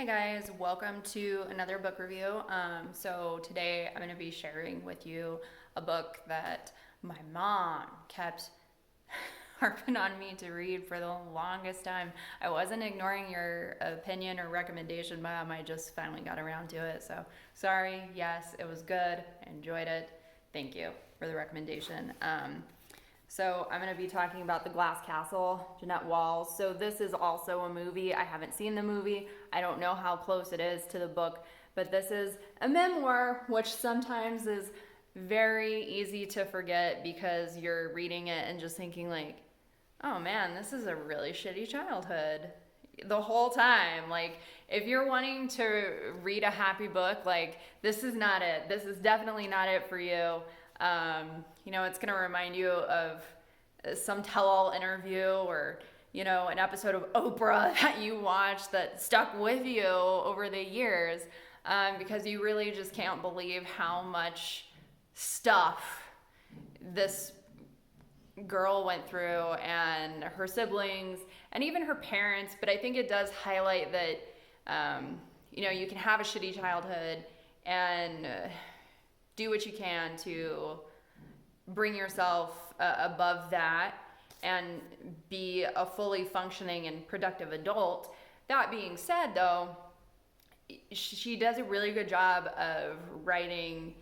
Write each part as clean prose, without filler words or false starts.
Hi guys, welcome to another book review. So today I'm going to be sharing with you a book that my mom kept harping on me to read for the longest time. I wasn't ignoring your opinion or recommendation, Mom. I just finally got around to it. So sorry. Yes, it was good. I enjoyed it. Thank you for the recommendation. So I'm going to be talking about The Glass Castle, Jeanette Walls. So this is also a movie. I haven't seen the movie. I don't know how close it is to the book, but this is a memoir, which sometimes is very easy to forget because you're reading it and just thinking like, oh man, this is a really shitty childhood the whole time. Like, if you're wanting to read a happy book, like, this is not it. This is definitely not it for you. It's going to remind you of some tell-all interview or, an episode of Oprah that you watched that stuck with you over the years, because you really just can't believe how much stuff this girl went through and her siblings and even her parents. But I think it does highlight that, you can have a shitty childhood and do what you can to bring yourself above that and be a fully functioning and productive adult. That being said, though, she does a really good job of writing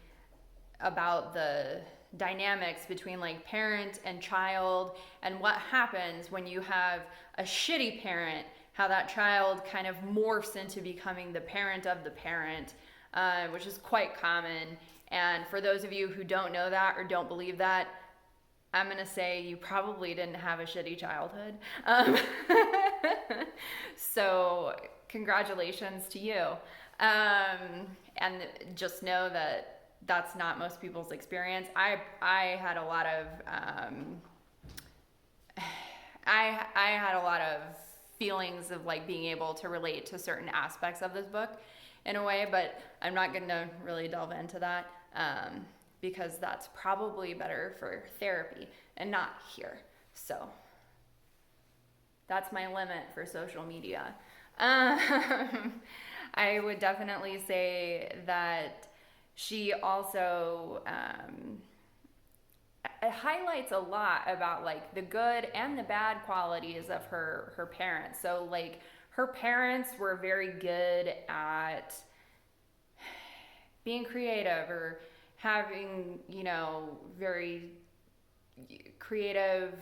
about the dynamics between like parent and child and what happens when you have a shitty parent, how that child kind of morphs into becoming the parent of the parent, which is quite common. And for those of you who don't know that or don't believe that, I'm going to say you probably didn't have a shitty childhood. So congratulations to you. And just know that that's not most people's experience. I had a lot of I had a lot of feelings of like being able to relate to certain aspects of this book in a way, but I'm not going to really delve into that, because that's probably better for therapy and not here. So that's my limit for social media. I would definitely say that she also it highlights a lot about like the good and the bad qualities of her parents. So like her parents were very good at being creative or having, very creative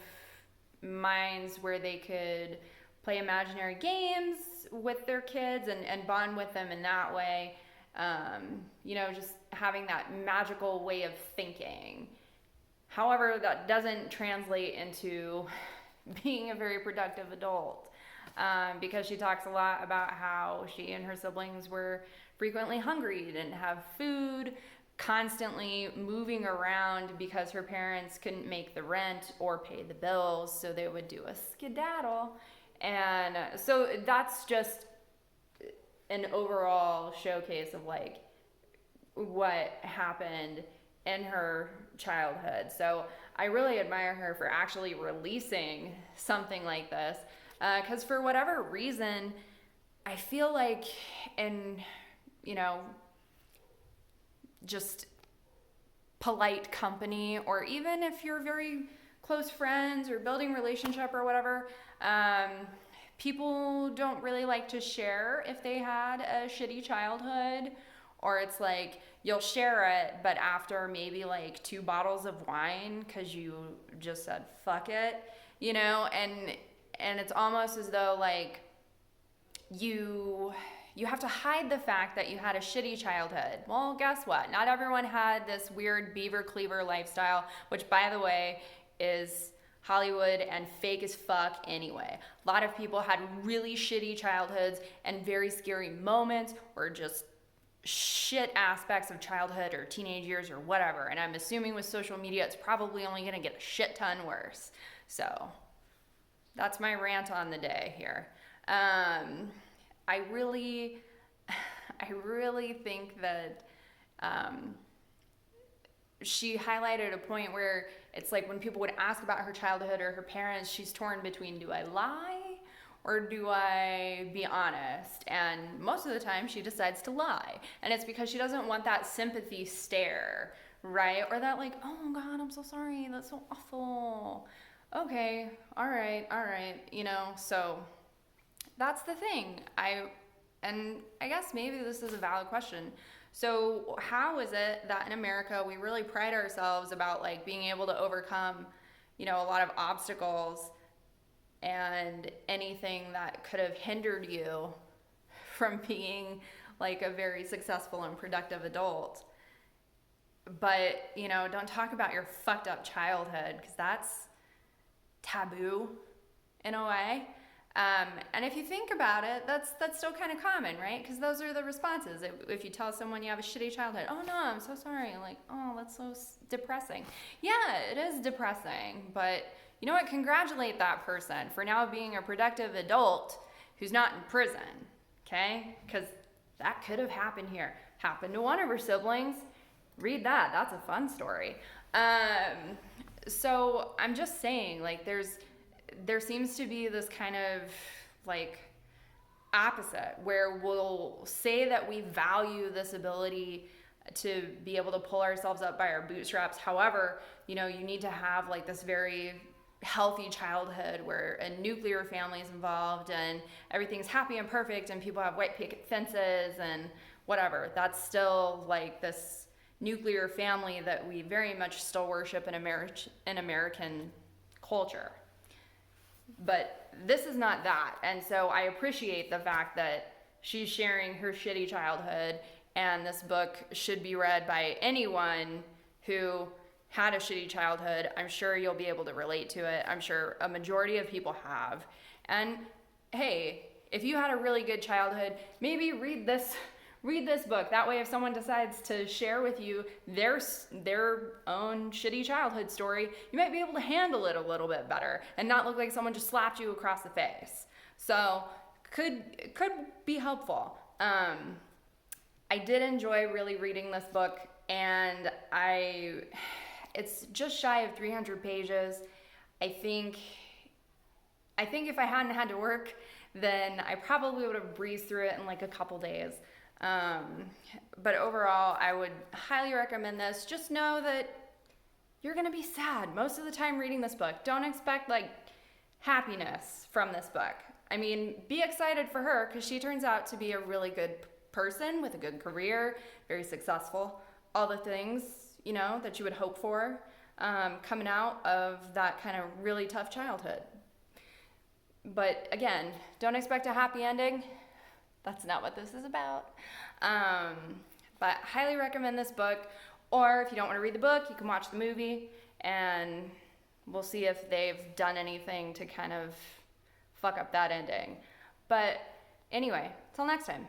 minds where they could play imaginary games with their kids and bond with them in that way. Just having that magical way of thinking. However, that doesn't translate into being a very productive adult, because she talks a lot about how she and her siblings were frequently hungry, didn't have food, constantly moving around because her parents couldn't make the rent or pay the bills, so they would do a skedaddle. And so that's just an overall showcase of like what happened in her childhood. So I really admire her for actually releasing something like this, because for whatever reason, I feel like in, just polite company, or even if you're very close friends or building relationship or whatever, people don't really like to share if they had a shitty childhood, or it's like you'll share it, but after maybe like 2 bottles of wine because you just said fuck it, and it's almost as though like you have to hide the fact that you had a shitty childhood. Well, guess what? Not everyone had this weird beaver cleaver lifestyle, which by the way is Hollywood and fake as fuck anyway. A lot of people had really shitty childhoods and very scary moments, or just shit aspects of childhood or teenage years or whatever. And I'm assuming with social media, it's probably only going to get a shit ton worse. So that's my rant on the day here. I really think that she highlighted a point where it's like when people would ask about her childhood or her parents, she's torn between, do I lie or do I be honest? And most of the time she decides to lie. And it's because she doesn't want that sympathy stare, right? Or that like, oh God, I'm so sorry, that's so awful. Okay, all right, so that's the thing. And I guess maybe this is a valid question. So how is it that in America we really pride ourselves about like being able to overcome, a lot of obstacles and anything that could have hindered you from being like a very successful and productive adult? But, don't talk about your fucked up childhood, because that's taboo in a way. And if you think about it, that's still kind of common, right? Because those are the responses. If you tell someone you have a shitty childhood, oh no, I'm so sorry. Like, oh, that's so depressing. Yeah, it is depressing. But you know what? Congratulate that person for now being a productive adult who's not in prison, okay? Because that could have happened here. Happened to one of her siblings. Read that. That's a fun story. So I'm just saying, like, there seems to be this kind of like opposite where we'll say that we value this ability to be able to pull ourselves up by our bootstraps. However, you need to have like this very healthy childhood where a nuclear family is involved and everything's happy and perfect and people have white picket fences and whatever. That's still like this nuclear family that we very much still worship in American culture. But this is not that. And so I appreciate the fact that she's sharing her shitty childhood, and this book should be read by anyone who had a shitty childhood. I'm sure you'll be able to relate to it. I'm sure a majority of people have. And hey, if you had a really good childhood, maybe read this book. That way, if someone decides to share with you their own shitty childhood story, you might be able to handle it a little bit better and not look like someone just slapped you across the face. So could be helpful. I did enjoy really reading this book, and it's just shy of 300 pages. I think if I hadn't had to work, then I probably would have breezed through it in like a couple days. But overall, I would highly recommend this. Just know that you're going to be sad most of the time reading this book. Don't expect like happiness from this book. I mean, be excited for her because she turns out to be a really good person with a good career, very successful, all the things, that you would hope for, coming out of that kind of really tough childhood. But again, don't expect a happy ending. That's not what this is about. But highly recommend this book. Or if you don't want to read the book, you can watch the movie, and we'll see if they've done anything to kind of fuck up that ending. But anyway, till next time.